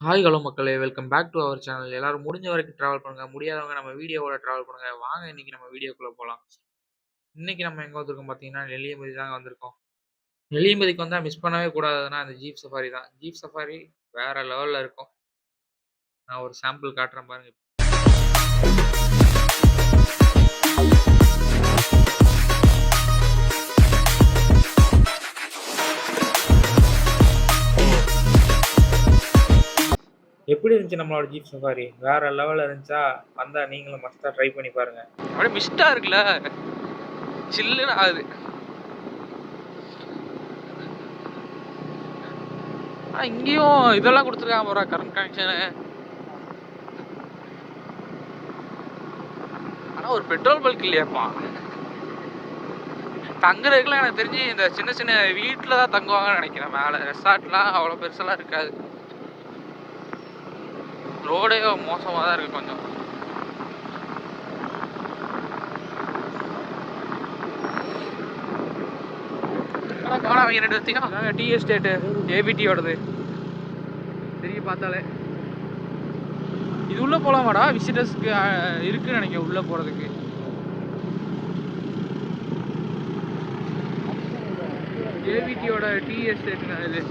Hi hello மக்களே! Welcome back to our channel. எல்லாரும் முடிஞ்ச வரைக்கும் ட்ராவல் பண்ணுங்க. முடியாதவங்க நம்ம வீடியோவோட ட்ராவல் பண்ணுங்க. வாங்க இன்னைக்கு நம்ம வீடியோக்குள்ள போலாம். இன்னைக்கு நம்ம எங்க வந்திருக்கோம் பார்த்தீங்கன்னா, நெல்லியம்பதி தாங்க வந்திருக்கோம். நெல்லியம்பதிக்கு வந்தா மிஸ் பண்ணவே கூடாதுன்னா, அந்த ஜீப் சஃபாரி தான். ஜீப் சஃபாரி வேற லெவல்ல இருக்கும். நான் ஒரு சாம்பிள் காட்டுறேன் பாருங்க. எப்படி இருந்துச்சு நம்மளோட ஜீப் சஃபாரி? வேற லெவல்ல இருந்துச்சா? வந்தா நீங்களும் மஸ்ட்டா ட்ரை பண்ணி பாருங்க. அப்படியே மிஸ்ட்டா இருக்குல்ல? சில்லுன்னு ஆகுது. இங்கேயும் இதெல்லாம் குடுத்துருக்காங்க போல கரண்ட் கனெக்ஷனு. ஆனா ஒரு பெட்ரோல் பல்க் இல்லையாப்பா? தங்குறதுக்குலாம் எனக்கு தெரிஞ்சு இந்த சின்ன சின்ன வீட்டில் தான் தங்குவாங்கன்னு நினைக்கிறேன். மேலே ரெசார்ட்லாம் அவ்வளோ பெருசெல்லாம் இருக்காது. ரோடே மோசமாக தான் இருக்குது கொஞ்சம். ஆனால் அவங்க ரெண்டு வச்சிங்கன்னா டீ எஸ்டேட்டு ஏபிடியோடது தெரிய பார்த்தாலே. இது உள்ளே போகலாமாடா? விசிட்டர்ஸ்க்கு இருக்குன்னு நினைக்கிறேன் உள்ளே போகிறதுக்கு. ஏபிடியோட டீ எஸ்டேட்னா இது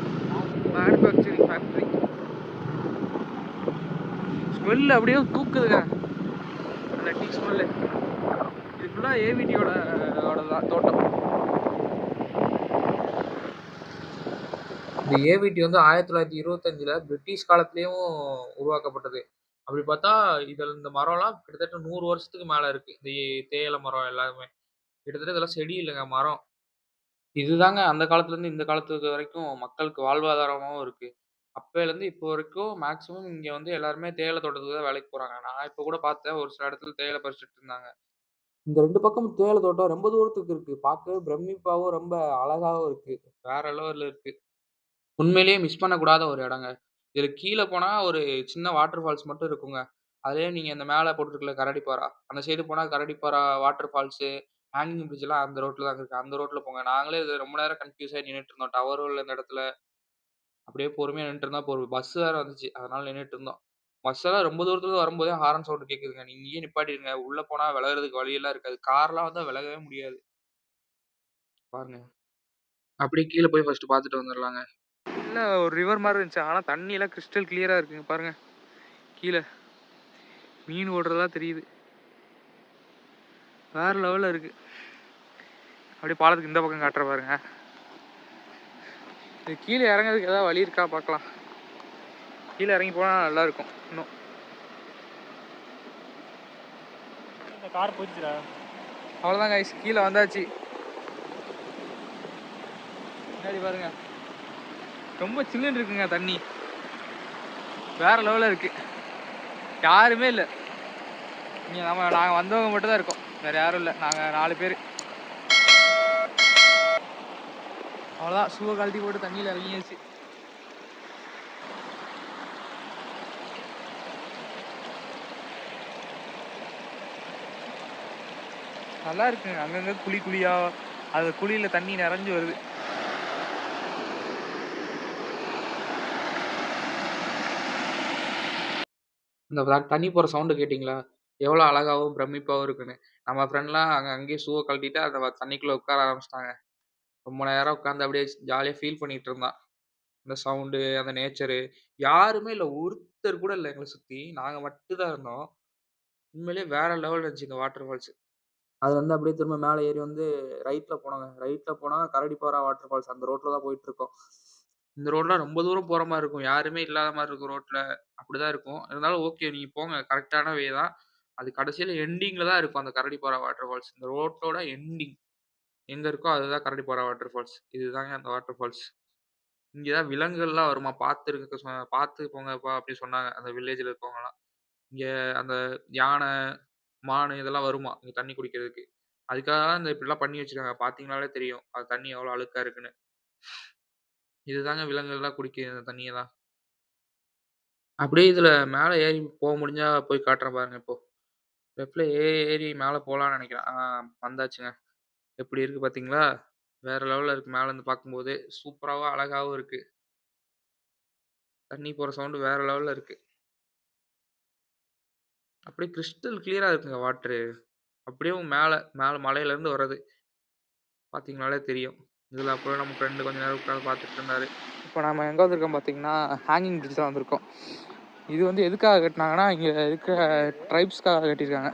மேனுஃபேக்சரிங் ஃபேக்ட்ரி. ஸ்மெல் அப்படியே தூக்குதுங்க அந்த டீ ஸ்மெல்லு. இது ஃபுல்லாக ஏபிடியோட தான் தோட்டம். இந்த ஏவிடி வந்து 1925ல பிரிட்டிஷ் காலத்திலேயும் உருவாக்கப்பட்டது. அப்படி பார்த்தா, இதில இந்த மரம்லாம் கிட்டத்தட்ட 100 வருஷத்துக்கு மேல இருக்கு. இந்த தேயிலை மரம் எல்லாமே. கிட்டத்தட்ட இதெல்லாம் செடி இல்லங்க, மரம். இதுதாங்க அந்த காலத்துலேருந்து இந்த காலத்துக்கு வரைக்கும் மக்களுக்கு வாழ்வாதாரமாவும் இருக்கு. அப்பயிலேருந்து இப்போ வரைக்கும் மேக்ஸிமம் இங்க வந்து எல்லாருமே தேயிலை தோட்டத்துக்கு தான் வேலைக்கு போறாங்க. நான் இப்ப கூட பார்த்தேன், ஒரு சில இடத்துல தேயிலை பறிச்சுட்டு இருந்தாங்க. இந்த 2 பக்கமும் தேயிலை தோட்டம் ரொம்ப தூரத்துக்கு இருக்கு. பார்க்கவே பிரமிப்பாவும், ரொம்ப அழகாவும் இருக்கு. வேற லெவல்ல இருக்கு. உண்மையிலேயே மிஸ் பண்ணக்கூடாத ஒரு இடங்க. இதுல கீழ போனா ஒரு சின்ன வாட்டர் ஃபால்ஸ் மட்டும் இருக்குங்க. அதிலேயே நீங்க இந்த மேல போட்டிருக்குல்ல கரடிப்பாரா, அந்த சைடு போனா கரடிப்பாரா வாட்டர் ஃபால்ஸு, ஹேங்கிங் பிரிட்ஜ்லாம் அந்த ரோட்ல தாங்க இருக்கு. அந்த ரோட்ல போங்க. நாங்களே இது ரொம்ப நேரம் கன்ஃப்யூஸ் ஆயி நின்னுட்டு இருந்தோம். டவரும் இல்ல இந்த இடத்துல. அப்படியே பொறுமையா நின்னுட்டு இருந்தோம். அப்போ ஒரு பஸ் வேற வந்துச்சு. அதனால நின்னுட்டு இருந்தோம். பஸ் எல்லாம் ரொம்ப தூரத்துல வரும்போதே ஹாரன் சவுண்ட் கேட்குதுங்க. நீங்க இங்கேயே நிப்பாட்டிருங்க. உள்ள போனா விலகுறதுக்கு வழியெல்லாம் இருக்காது. கார்லாம் வந்தா விலகவே முடியாது. பாருங்க. அப்படியே கீழ போய் ஃபர்ஸ்ட்டு பார்த்துட்டு வந்துரலாங்க. இல்ல ஒரு ரிவர் மாரி இருந்துச்சு. ஆனா தண்ணி எல்லாம் கிறிஸ்டல் கிளியரா இருக்குங்க பாருங்க. கீழ மீன் ஓடுறதா தெரியுது. வேற லெவல்ல இருக்கு. அப்படியே பாலத்துக்கு இந்த பக்கம் காட்டுற பாருங்க. இது கீழே இறங்குறதுக்கு ஏதாவது வழி இருக்கா பார்க்கலாம். கீழே இறங்கி போனா நல்லா இருக்கும் இன்னும். இந்த கார் போச்சுடா. அவ்வளோதான் கைஸ், கீழே வந்தாச்சு. முன்னாடி பாருங்க, ரொம்ப சில்லுன்னு இருக்குங்க தண்ணி. வேற லெவலில் இருக்கு. யாருமே இல்லை இங்கே. நாங்கள் வந்தவங்க மட்டும் தான் இருக்கோம், வேற யாரும் இல்லை. நாங்கள் 4 பேர். அவ்வளோதான், ஷூவை கழட்டி போட்டு தண்ணியில் இறங்கியாச்சு. நல்லா இருக்குங்க. அங்கங்கே குழி குழியா அது குழியில் தண்ணி நிறைஞ்சு வருது. இந்த தண்ணி போகிற சவுண்டு கேட்டிங்களா? எவ்வளோ அழகாவும் பிரமிப்பாவும் இருக்குன்னு. நம்ம ஃப்ரெண்ட்லாம் அங்கேயே ஷூவை கழட்டிட்டு அந்த தண்ணிக்குள்ளே உட்கார ஆரம்பிச்சிட்டாங்க. ரொம்ப நேரம் உட்காந்து அப்படியே ஜாலியா ஃபீல் பண்ணிட்டு இருந்தான். அந்த சவுண்டு, அந்த நேச்சரு. யாருமே இல்ல. ஒருத்தர் கூட இல்ல எங்கள சுத்தி. நாங்க மட்டும் தான் இருந்தோம். உண்மையிலேயே வேற லெவல்ல இருந்துச்சு இந்த வாட்டர் ஃபால்ஸ். அது வந்து அப்படியே திரும்ப மேல ஏறி வந்து ரைட்ல போனோங்க. ரைட்ல போனா கரடிப்பாரா வாட்டர் ஃபால்ஸ் அந்த ரோட்ல தான் போயிட்டுருக்கோம். இந்த ரோட்லாம் ரொம்ப தூரம் போற மாரி இருக்கும். யாருமே இல்லாத மாரி இருக்கும் ரோட்ல. அப்படிதான் இருக்கும். இருந்தாலும் ஓகே, நீங்க போங்க. கரெக்ட்டான வே தான். அது கடைசியில எண்டிங்ல தான் இருக்கும் அந்த கரடிப்பாரா வாட்டர் ஃபால்ஸ். இந்த ரோட்டோட எண்டிங் எங்க இருக்கோ அதுதான் கரடிப்பாரா வாட்டர் ஃபால்ஸ். இதுதாங்க அந்த வாட்டர் ஃபால்ஸ். இங்க தான் விலங்குகள்லாம் வருமா பார்த்து போங்கப்பா அப்டி சொன்னாங்க. அந்த வில்லேஜ்ல இருக்கவங்கலாம். இங்க அந்த யானை, மானு இதெல்லாம் வருமாம். இங்க தண்ணி குடிக்கிறதுக்கு. அதுக்காக தான் இந்த இப்படிலாம் பண்ணி வச்சிருக்காங்க. பார்த்தீங்கனாலே தெரியும். அது தண்ணி எவ்வளோ அழுக்கா இருக்குன்னு. இதுதாங்க விலங்குகள்லாம் குடிக்குது இந்த தண்ணிய தான். அப்படியே இதுல மேல ஏறி முடிஞ்சா போய் காட்டுறேன் பாருங்க இப்போ. லெஃப்ட்ல ஏறி மேல போலான்னு நெனைக்கிறேன். வந்தாச்சுங்க. எப்படி இருக்கு பார்த்தீங்களா? வேற லெவல்ல இருக்கு மேலருந்து பார்க்கும்போதே. சூப்பராவும், அழகாவும் இருக்கு. தண்ணி போற சவுண்ட் வேற லெவல்ல இருக்கு. அப்படியே கிரிஸ்டல் கிளியரா இருக்குங்க வாட்டரு. அப்படியே மேல மேல மலையிலருந்து வர்றது. பார்த்தீங்கனாலே தெரியும். இதில அப்புறம் நம்ம ஃப்ரெண்டு கொஞ்ச நேரம் உட்காந்து பார்த்துட்டு இருந்தாரு. இப்போ நம்ம எங்க வந்திருக்கோம் பார்த்தீங்கன்னா, ஹேங்கிங் பிரிட்ஜ் தான் வந்திருக்கோம். இது வந்து எதுக்காக கட்டினாங்கன்னா, இங்க இருக்க ட்ரைப்ஸ்க்காக கட்டியிருக்காங்க.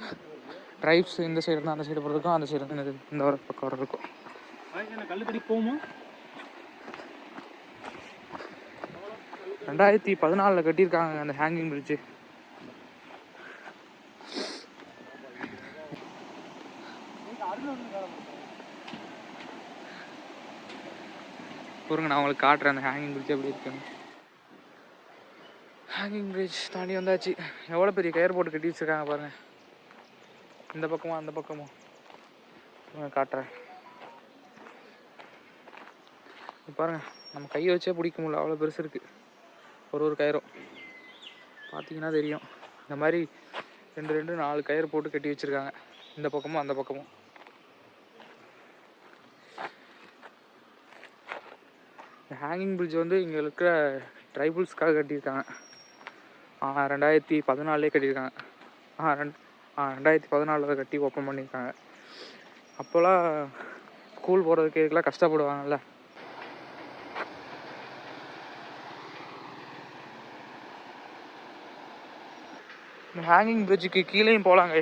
ட்ரைப்ஸ் இந்த சைடு இருந்தா அந்த சைடு போறதுக்கும், அந்த சைடு இருந்து இந்த ஒரு பக்கம் வர்றதுக்கும். கல்லுக்கடி போகுமா? 2014ல கட்டியிருக்காங்க அந்த ஹேங்கிங் பிரிட்ஜ். பாருங்க நான் உங்களுக்கு காட்டுறேன் அந்த ஹேங்கிங் பிரிட்ஜ் எப்படி இருக்குன்னு. ஹேங்கிங் பிரிட்ஜ் தாண்டி வந்தாச்சு. எவ்வளோ பெரிய கயிறு போட்டு கட்டி வச்சிருக்காங்க பாருங்க. இந்த பக்கமும் அந்த பக்கமும் காட்டுறேன். பாருங்க நம்ம கையை வச்சே பிடிக்க முடியல, அவ்வளோ பெருசு இருக்கு ஒரு கயிறும். பார்த்தீங்கன்னா தெரியும். இந்த மாதிரி 4 கயிறு போட்டு கட்டி வச்சிருக்காங்க. இந்த பக்கமும் அந்த பக்கமும். இந்த ஹேங்கிங் பிரிட்ஜ் வந்து இங்கே இருக்கிற ட்ரைபிள்ஸ்க்காக கட்டியிருக்காங்க. 2014லே கட்டியிருக்காங்க. 2014 கட்டி ஓப்பன் பண்ணியிருக்காங்க. அப்போல்லாம் ஸ்கூல் போகிறதுக்கு இதுக்கெல்லாம் கஷ்டப்படுவாங்கல்ல. இந்த ஹேங்கிங் பிரிட்ஜுக்கு கீழேயும் போகலாங்க.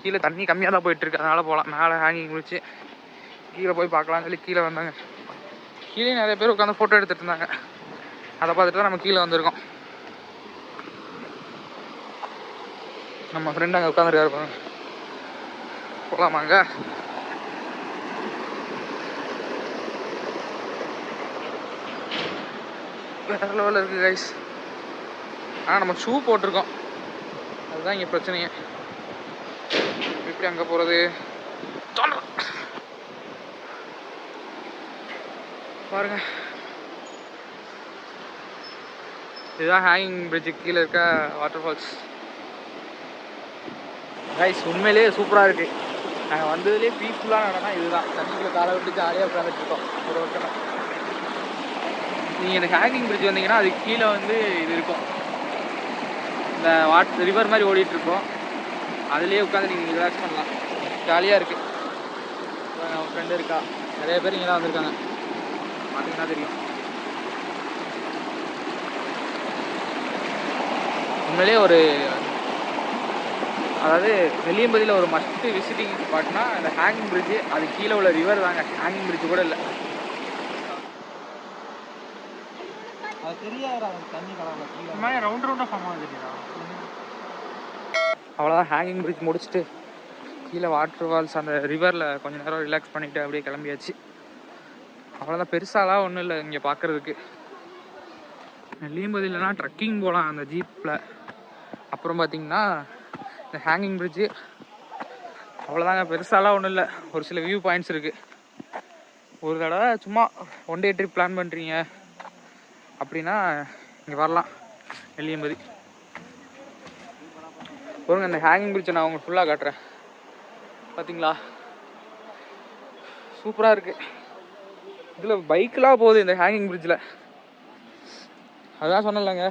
கீழே தண்ணி கம்மியாக தான் போயிட்டுருக்கு, அதனால் போகலாம். மேலே ஹேங்கிங் பிரிட்ஜு கீழே போய் பார்க்கலான்னு சொல்லி கீழே வந்தாங்க. கீழே நிறைய பேர் உட்காந்து ஃபோட்டோ எடுத்துகிட்டு இருந்தாங்க. அதை பார்த்துட்டு தான் நம்ம கீழே வந்திருக்கோம். நம்ம ஃப்ரெண்ட் அங்கே உட்காந்துருக்காரு பாருங்க. போகலாமாங்க? வேற லெவலில் இருக்குது கைஸ். ஆனால் நம்ம ஷூ போட்டிருக்கோம், அதுதான் இங்கே பிரச்சனையே. எப்படி அங்கே போகிறது? பாருங்க, இதுதான் ஹேங்கிங் பிரிட்ஜுக்கு கீழே இருக்க வாட்டர் ஃபால்ஸ். கைஸ் உண்மையிலேயே சூப்பராக இருக்குது. நாங்கள் வந்ததுலேயே பீஸ்ஃபுல்லான இடம்னா இதுதான். தண்ணிக்குள்ளே காலை விட்டு ஜாலியாக உட்காந்துட்டு இருக்கோம் ஒரு வருஷம். நீங்கள் இந்த ஹேங்கிங் பிரிட்ஜ் வந்தீங்கன்னா அதுக்கு கீழே வந்து இது இருக்கும், இந்த ரிவர் மாதிரி ஓடிட்டுருக்கோம். அதுலேயே உட்காந்து நீங்கள் ரிலாக்ஸ் பண்ணலாம், ஜாலியாக இருக்குது. நம்ம ஃப்ரெண்டு இருக்கா, நிறைய பேர் இங்கே தான் வந்திருக்காங்க, பார்த்தீங்கன்னா தெரியும். உண்மையிலே ஒரு அதாவது வெள்ளியம்பதியில் ஒரு மஸ்ட்டு விசிட்டிங் ஸ்பாட்னா இந்த ஹேங்கிங் பிரிட்ஜு, அது கீழே உள்ள ரிவர் தாங்க. ஹேங்கிங் பிரிட்ஜு கூட இல்லை. அது தெரியாது தண்ணி கலரில் ரவுண்ட் ரவுண்டாக ஃபார்ம் ஆகுதுங்களா. அவ்வளோதான், ஹேங்கிங் பிரிட்ஜ் முடிச்சுட்டு கீழே வாட்டர் ஃபால்ஸ் அந்த ரிவரில் கொஞ்சம் நேரம் ரிலாக்ஸ் பண்ணிவிட்டு அப்படியே கிளம்பியாச்சு. அவ்வளோதான், பெருசாலாம் ஒன்றும் இல்லை இங்கே பார்க்குறதுக்கு. வெள்ளியம்பதியிலனா ட்ரக்கிங் போகலாம் அந்த ஜீப்பில். அப்புறம் பார்த்திங்கன்னா இந்த ஹேங்கிங் பிரிட்ஜு அவ்வளோதாங்க, பெருசாலாம் ஒன்றும் இல்லை. ஒரு சில வியூ பாயிண்ட்ஸ் இருக்குது. ஒரு தடவை சும்மா ஒன் டே ட்ரிப் பிளான் பண்ணுறீங்க அப்படின்னா இங்கே வரலாம் வெள்ளியம்பதி. பாருங்க இந்த ஹேங்கிங் பிரிட்ஜை நான் உங்களுக்கு ஃபுல்லாக காட்டுறேன். பார்த்தீங்களா, சூப்பராக இருக்குது. இதில் பைக்கெலாம் போகுது இந்த ஹேங்கிங் பிரிட்ஜில். அதுதான் சொன்னேன்லங்க,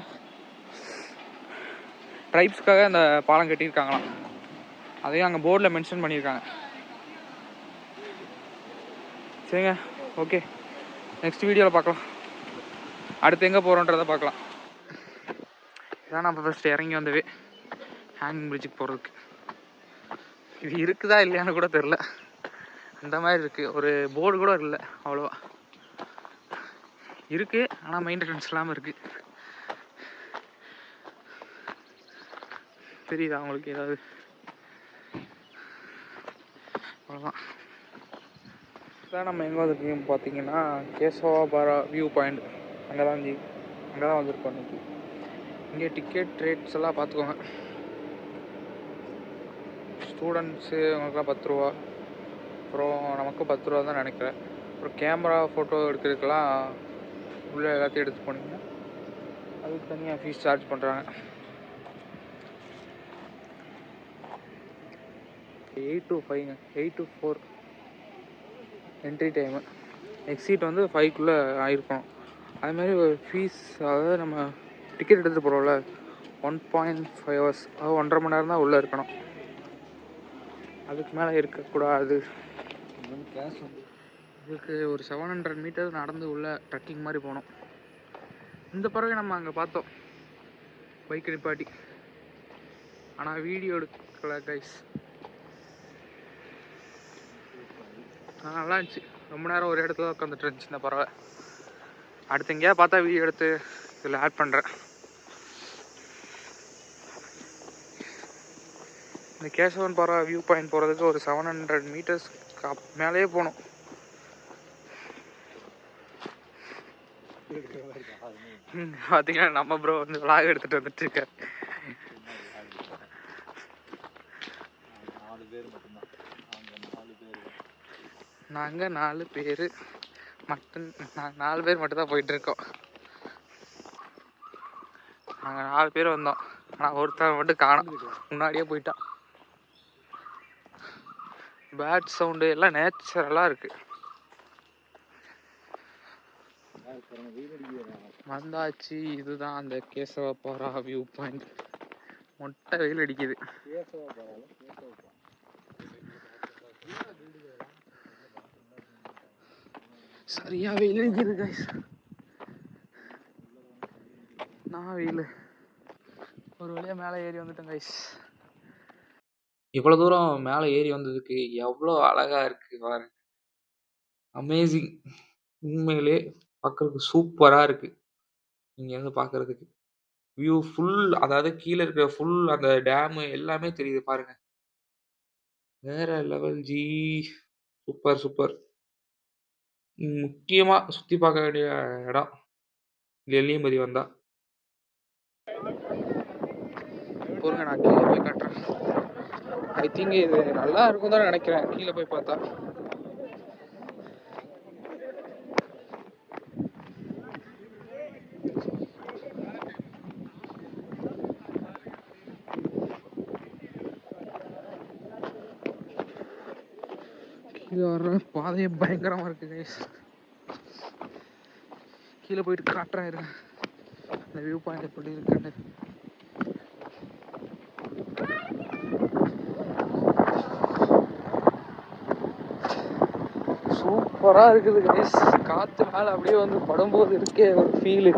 ட்ரைப்ஸ்க்காக அந்த பாலம் கட்டியிருக்காங்களாம். அதையும் அங்கே போர்டில் மென்ஷன் பண்ணியிருக்காங்க. சரிங்க, ஓகே, நெக்ஸ்ட் வீடியோவில் பார்க்கலாம். அடுத்து எங்கே போகிறோன்றதை பார்க்கலாம். இதான் நம்ம ஃபஸ்ட்டு இறங்கி வந்தவே ஹேங்கிங் பிரிட்ஜுக்கு போகிறதுக்கு. இது இருக்குதா இல்லையான்னு கூட தெரில, அந்த மாதிரி இருக்குது. ஒரு போர்டு கூட இல்லை, அவ்வளோவா இருக்குது, ஆனால் மெயின்டெனன்ஸ் இல்லாமல் இருக்குது. தெரியுதா உங்களுக்கு ஏதாவது? அவ்வளோதான். இதான் நம்ம எங்கே வந்துருக்கோம் பார்த்தீங்கன்னா கேசவாபாரா வியூ பாயிண்ட். அங்கே தான் வந்திருக்கோம் இன்னைக்கு. இங்கே டிக்கெட் ரேட்ஸ் எல்லாம் பார்த்துக்கோங்க. ஸ்டூடெண்ட்ஸு அவங்களுக்குலாம் 10 ரூபா, அப்புறம் நமக்கும் 10 ரூபா தான் நினைக்கிறேன். அப்புறம் கேமரா ஃபோட்டோ எடுக்கிறதுக்கெல்லாம் உள்ளே எல்லாத்தையும் எடுத்து போனீங்கன்னா அதுக்கு தனியாக ஃபீஸ் சார்ஜ் பண்ணுறாங்க. 8 to 5ங்க, 8 to 4 entry time. Exit வந்து 5க்குள்ளே ஆகிருக்கணும். அதுமாதிரி ஒரு ஃபீஸ், அதாவது நம்ம டிக்கெட் எடுத்துகிட்டு போகிறோம்ல 1.5 hours, அதாவது 1.5 மணி நேரம் தான் உள்ளே இருக்கணும். அதுக்கு மேலே இருக்கக்கூடாது. இதுக்கு ஒரு 700 மீட்டர் நடந்து உள்ள ட்ரெக்கிங் மாதிரி போனோம். இந்த பறவை நம்ம அங்கே பார்த்தோம் பைக் நிப்பாட்டி, ஆனால் வீடியோ எடுக்கல கைஸ். நல்லா இருந்துச்சு. ரொம்ப நேரம் ஒரு இடத்துல உட்காந்துட்டு இருந்துச்சு இந்த பறவை. அடுத்து எங்கேயாவது பார்த்தா வீடியோ எடுத்து இதில் ஆட் பண்ணுறேன். இந்த கேசவன் பறவை வியூ பாயிண்ட் போகிறதுக்கு ஒரு 700 மீட்டர்ஸ் மேலேயே போகணும். பார்த்தீங்கன்னா நம்ம ப்ரோ வந்து விளாக் எடுத்துகிட்டு வந்துட்டு இருக்காரு. நாங்கள் 4 பேர் நாங்கள் 4 பேர் மட்டும்தான் போயிட்டுருக்கோம். நாங்கள் 4 பேர் வந்தோம், ஆனால் ஒருத்தர் மட்டும் காணோம், முன்னாடியே போயிட்டான். பேட் சவுண்டு எல்லாம் நேச்சுரலாக இருக்குது. வந்தாச்சு. இதுதான் அந்த கேசவபாரா வியூ பாயிண்ட். மொட்டை வெயில் அடிக்குது. சரியா வெயில் அடிக்குது கைஸ். நான் வெயில் ஒரு வழியாக மேலே ஏறி வந்துட்டேன் கைஸ். இவ்வளோ தூரம் மேலே ஏறி வந்ததுக்கு எவ்வளோ அழகா இருக்கு பாருங்க. அமேசிங். உண்மையிலே பார்க்கறதுக்கு சூப்பராக இருக்கு. இங்கேருந்து பார்க்கறதுக்கு வியூ ஃபுல், அதாவது கீழே இருக்கிற ஃபுல் அந்த டேமு எல்லாமே தெரியுது பாருங்க. வேற லெவல் ஜி. Super super. முக்கியமா சுத்தி பார்க்க வேண்டிய இடம் நெல்லியம்பதி வந்தா. பொறுங்க, நான் கீழே போய் காட்டுறேன். ஐ திங்க் இது நல்லா இருக்கும் தான் நினைக்கிறேன் கீழே போய் பார்த்தா. கீழே வர்ற பாதையே பயங்கரமா இருக்கு கைஸ். கீழே போயிட்டு காட்டுறேன் இருங்க இந்த வியூ பாயிண்ட் எப்படி இருக்குன்னு. சூப்பராக இருக்குது கைஸ். காற்று மேலே அப்படியே வந்து படும்போது இருக்கே ஒரு ஃபீலு.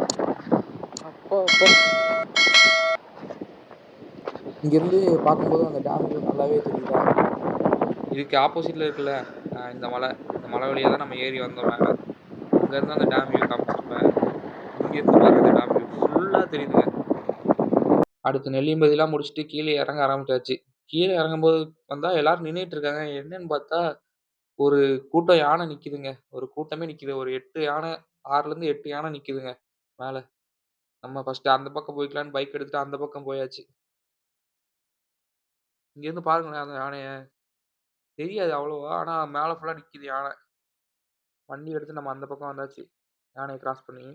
அப்பா அப்பா. இங்கேருந்து பார்க்கும்போது அந்த டேம் வியூ நல்லாவே தெரியுதா. இதுக்கு ஆப்போசிட்டில் இருக்குல்ல இந்த மலை வழியாக தான் நம்ம ஏறி வந்தோம் மேலே. அங்கேருந்து அந்த டேம் வியூ காமிச்சிருப்பேன். இங்கேருந்து பாருங்க இந்த டேம் வியூ ஃபுல்லாக தெரியுதுங்க. அடுத்து நெல்லியம்பதிலாம் முடிச்சுட்டு கீழே இறங்க ஆரம்பிச்சாச்சு. கீழே இறங்கும்போது வந்தா எல்லாரும் நின்னுட்டு இருக்காங்க. என்னன்னு பார்த்தா ஒரு கூட்டம் யானை நிக்குதுங்க. ஒரு கூட்டமே நிக்குது. ஒரு 8 யானை, 6லேருந்து 8 யானை நிக்குதுங்க மேல. நம்ம ஃபர்ஸ்ட்டு அந்த பக்கம் போய்க்கலான்னு பைக் எடுத்துட்டு அந்த பக்கம் போயாச்சு. இங்கேருந்து பாருங்களேன் அந்த யானைய. தெரியாது அவ்வளவா. ஆனா மேல ஃபுல்லா நிக்குது யானை. வண்டி எடுத்து நம்ம அந்த பக்கம் வந்தாச்சு. யானைய கிராஸ் பண்ணி.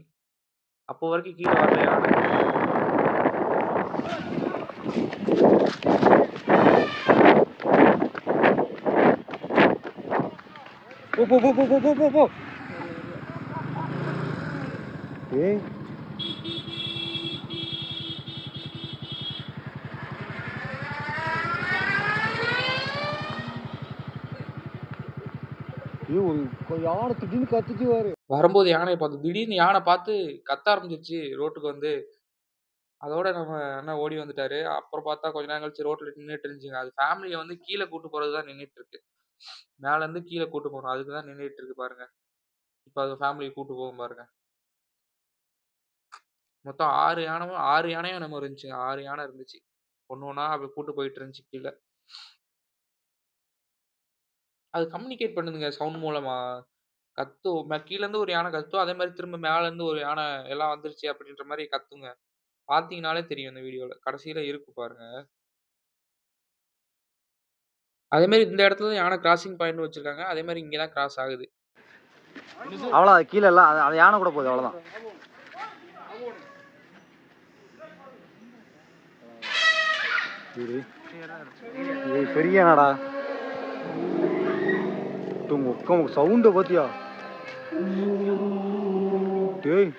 அப்போ வரைக்கும் கீழ வரல யானை. போ போ போ போ போ போ போ. ஏய் யானை திடீர்னு கத்திட்டு வரும்போது யானையை பார்த்து திடீர்னு யானை பார்த்து கத்த ஆரம்பிச்சிருச்சு ரோட்டுக்கு வந்து. அதோட நம்ம அண்ணன் ஓடி வந்துட்டாரு. அப்புறம் பார்த்தா கொஞ்ச நேரம் கழிச்சு ரோட்ல நின்னுட்டு இருந்துச்சுங்க. அது ஃபேமிலிய வந்து கீழ கூட்டு போறது தான் நின்னுட்டு இருக்கு. மேலருந்து கீழ கூட்டு போணும். அதுக்கு தான் நின்னுட்டு இருக்கு பாருங்க. இப்ப அது ஃபேமிலிய கூட்டு போகும் பாருங்க. மொத்தம் 6 யானையோ என்னமோ இருந்துச்சுங்க. 6 யானை இருந்துச்சு. ஒண்ணு ஒண்ணா அப்படி கூட்டு போயிட்டு இருந்துச்சு கீழ. அது கம்யூனிகேட் பண்ணுதுங்க சவுண்ட் மூலமா. கத்தும். கீழருந்து ஒரு யானை கத்தும். அதே மாரி திரும்ப மேலருந்து ஒரு யானை எல்லாம் வந்துருச்சு அப்படின்ற மாரி கத்துங்க. பார்த்தீங்கனாலே தெரியும் இந்த வீடியோல. கடைசியில இருக்கு பாருங்க. அதே மாரி இந்த இடத்துல தான் யானை கிராசிங் பாயிண்ட்ன்னு வச்சிருக்காங்க. அதே மாரி இங்க தான் கிராஸ் ஆகுது. அவ்வளோதான் கீழ எல்லாம் அது யானை கூட போகுது அவ்வளோதான். இது பெரிய யானைடா. சவுண்ட பாத்தியா? டேய்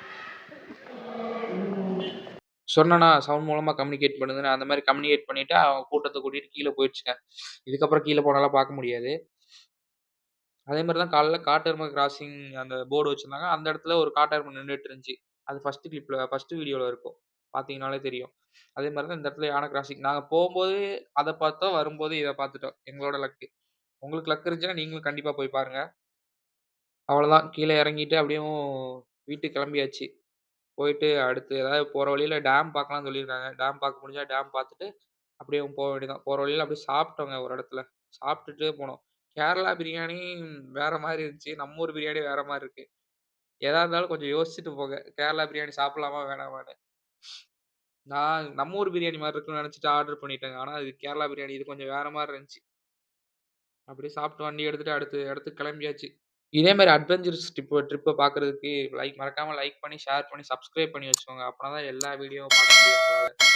சொன்னேனா சவுண்ட் மூலமா கம்யூனிகேட் பண்ணுதுன்னு, அந்த மாரி கம்யூனிகேட் பண்ணிட்டு அவங்க கூட்டத்த கூட்டிட்டு கீழ போயிடுச்சுங்க. இதுக்கப்புறம் கீழ போனாலாம் பார்க்க முடியாது. அதே மாரி தான் காலைல காட்டெருமை கிராசிங் அந்த போர்டு வச்சிருந்தாங்க. அந்த இடத்துல ஒரு காட்டெருமை நின்னுட்டு இருந்துச்சு. அது ஃபர்ஸ்ட் வீடியோல இருக்கும். பார்த்தீங்கனாலே தெரியும். அதே மாரி தான் இந்த இடத்துல யானை கிராசிங். நாங்க போம்போது அத பார்த்தோம், வரும்போது இத பார்த்துட்டோம். எங்களோட லக்கு. உங்களுக்கு லக் இருந்துச்சுன்னா நீங்களும் கண்டிப்பா போய் பாருங்க. அவ்வளோதான் கீழ இறங்கிட்டு அப்படியும் வீட்டுக்கு கிளம்பியாச்சு. போயிட்டு அடுத்து ஏதாவது போற வழியில டேம் பார்க்கலாம்னு சொல்லியிருக்காங்க. டேம் பார்க்க முடிஞ்சா டேம் பார்த்துட்டு, அப்படியே போ வேண்டியது தான். போற வழியில அப்படியே சாப்பிட்டோங்க ஒரு இடத்துல. சாப்பிட்டுட்டு போனோம். கேரளா பிரியாணி வேற மாரி இருந்துச்சு. நம்ம ஊர் பிரியாணி வேற மாரி இருக்கு. எதா இருந்தாலும் கொஞ்சம் யோசிச்சுட்டு போங்க. கேரளா பிரியாணி சாப்பிடலாமா வேணாமான்னு. நான் நம்ம ஊர் பிரியாணி மாரி இருக்கும்னு நெனச்சுட்டு ஆர்டர் பண்ணிட்டேங்க. ஆனா இது கேரளா பிரியாணி. இது கொஞ்சம் வேற மாரி இருந்துச்சு. அப்படியே சாப்பிட்டு வண்டி எடுத்துட்டு அடுத்த இடத்துக்கு கிளம்பியாச்சு. இதே மாரி அட்வென்ச்சரஸ் ட்ரிப்ப பார்க்கறதுக்கு மறக்காம லைக் பண்ணி, ஷேர் பண்ணி, சப்ஸ்கிரைப் பண்ணி வச்சுக்கோங்க. அப்பனா தான் எல்லா வீடியோவும் பார்க்க முடியும் உங்களால.